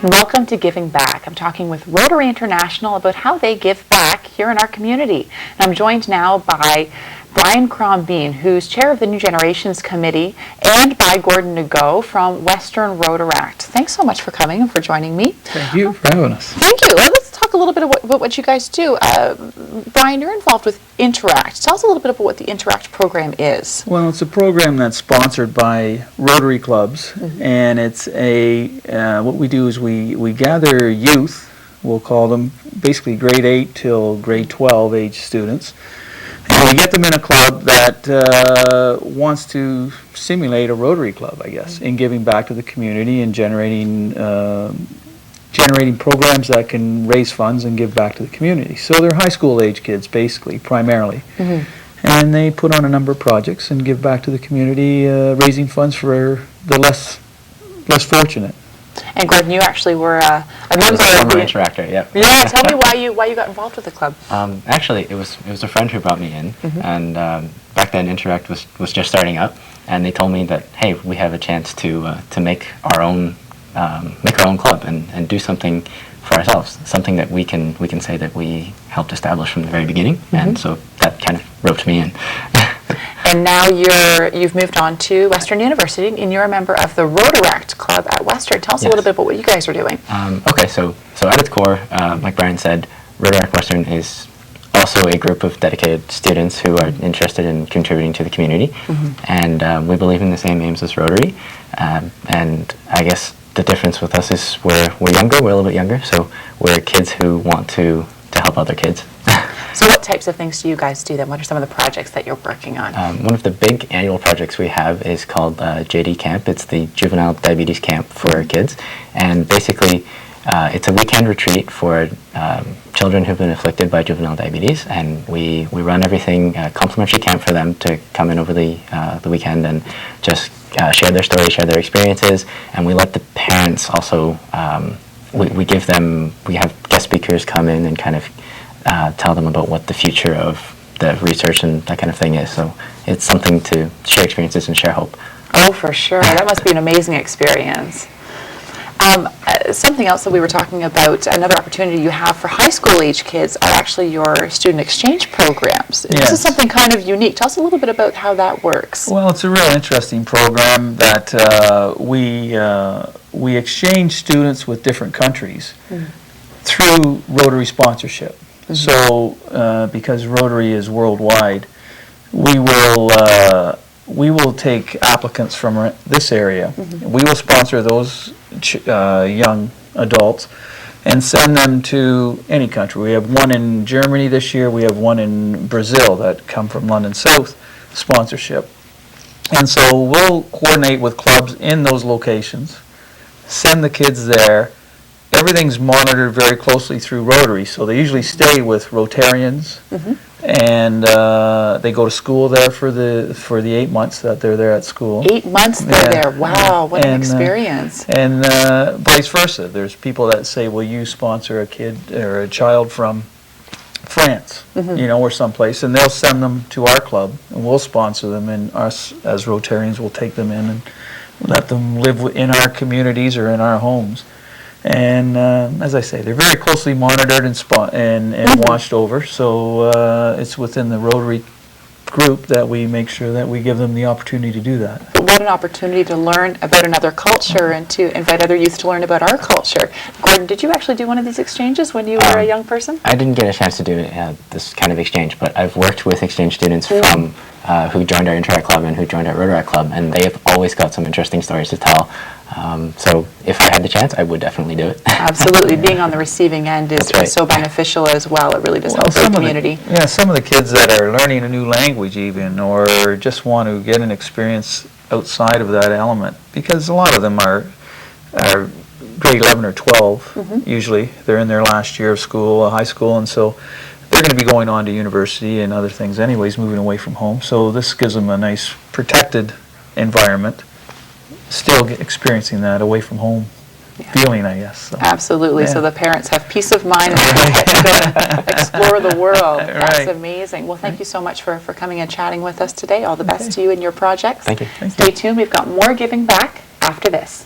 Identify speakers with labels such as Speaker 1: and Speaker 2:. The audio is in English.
Speaker 1: and welcome to Giving Back. I'm talking with Rotary International about how they give back here in our community. And I'm joined now by Crombeen, who's chair of the New Generations Committee, and by Gordon Ngo from Western Rotaract. Thanks so much for coming and for joining me.
Speaker 2: Thank you for having us.
Speaker 1: Thank you. Let's talk a little bit about what you guys do. Brian, you're involved with Interact. Tell us a little bit about what the Interact program is.
Speaker 2: Well, it's a program that's sponsored by Rotary Clubs, and it's what we do is we gather youth, we'll call them basically grade 8 till grade 12 age students, and we get them in a club that wants to simulate a Rotary Club, I guess, in giving back to the community and generating programs that can raise funds and give back to the community. So they're high school age kids, basically, primarily. And they put on a number of projects and give back to the community, raising funds for the less fortunate.
Speaker 1: And Gordon, you actually were a member of
Speaker 3: the interactor. Yeah.
Speaker 1: Yeah. Tell me why you got involved with the club.
Speaker 3: Actually, it was a friend who brought me in, and back then Interact was just starting up, and they told me that, hey, we have a chance to make our own club and do something for ourselves, something that we can say that we helped establish from the very beginning, and so that kind of roped me in.
Speaker 1: And now you've moved on to Western University, and you're a member of the Rotaract Club at Western. Tell us a little bit about what you guys are doing.
Speaker 3: Okay, so at its core, like Brian said, Rotaract Western is also a group of dedicated students who are interested in contributing to the community, and we believe in the same aims as Rotary, and I guess the difference with us is we're younger, we're a little bit younger, so we're kids who want to help other kids.
Speaker 1: So what types of things do you guys do then? What are some of the projects that you're working on?
Speaker 3: One of the big annual projects we have is called JD Camp. It's the Juvenile Diabetes Camp for kids, and basically it's a weekend retreat for children who've been afflicted by juvenile diabetes, and we run everything, complimentary camp for them to come in over the weekend and just share their stories, share their experiences, and we let the parents also, we have guest speakers come in and kind of tell them about what the future of the research and that kind of thing is. So it's something to share experiences and share hope.
Speaker 1: Oh, for sure. That must be an amazing experience. Something else that we were talking about, another opportunity you have for high school age kids are actually your student exchange programs.
Speaker 2: Yes.
Speaker 1: This is something kind of unique. Tell us a little bit about how that works.
Speaker 2: Well, it's a real interesting program that we exchange students with different countries through Rotary sponsorship. So because Rotary is worldwide, we will take applicants from this area. We will sponsor those young adults and send them to any country. We have one in Germany this year. We have one in Brazil that come from London South sponsorship. And so we'll coordinate with clubs in those locations, send the kids there. Everything's monitored very closely through Rotary, so they usually stay with Rotarians, and they go to school there for the 8 months that they're there at school.
Speaker 1: 8 months they're there. Wow, what an experience!
Speaker 2: And vice versa. There's people that say, "Will you sponsor a kid or a child from France, or someplace?" And they'll send them to our club, and we'll sponsor them, and us as Rotarians will take them in and let them live in our communities or in our homes. And as I say, they're very closely monitored and watched over. So it's within the Rotary group that we make sure that we give them the opportunity to do that.
Speaker 1: What an opportunity to learn about another culture and to invite other youth to learn about our culture. Gordon, did you actually do one of these exchanges when you were a young person?
Speaker 3: I didn't get a chance to do this kind of exchange, but I've worked with exchange students from who joined our Interact Club and who joined our Rotaract Club, and they have always got some interesting stories to tell. So if I had the chance, I would definitely do it.
Speaker 1: Absolutely. Being on the receiving end is so beneficial as well. It really does help the community.
Speaker 2: Some of the kids that are learning a new language even, or just want to get an experience outside of that element, because a lot of them are grade 11 or 12, usually. They're in their last year of school, high school, and so they're going to be going on to university and other things anyways, moving away from home. So this gives them a nice protected environment, still experiencing that away from home feeling, I guess. So.
Speaker 1: Absolutely. So the parents have peace of mind and get to go explore the world. That's amazing. Well, thank you so much for coming and chatting with us today. All the best to you in your projects.
Speaker 3: Thank you.
Speaker 1: Stay tuned. We've got more Giving Back after this.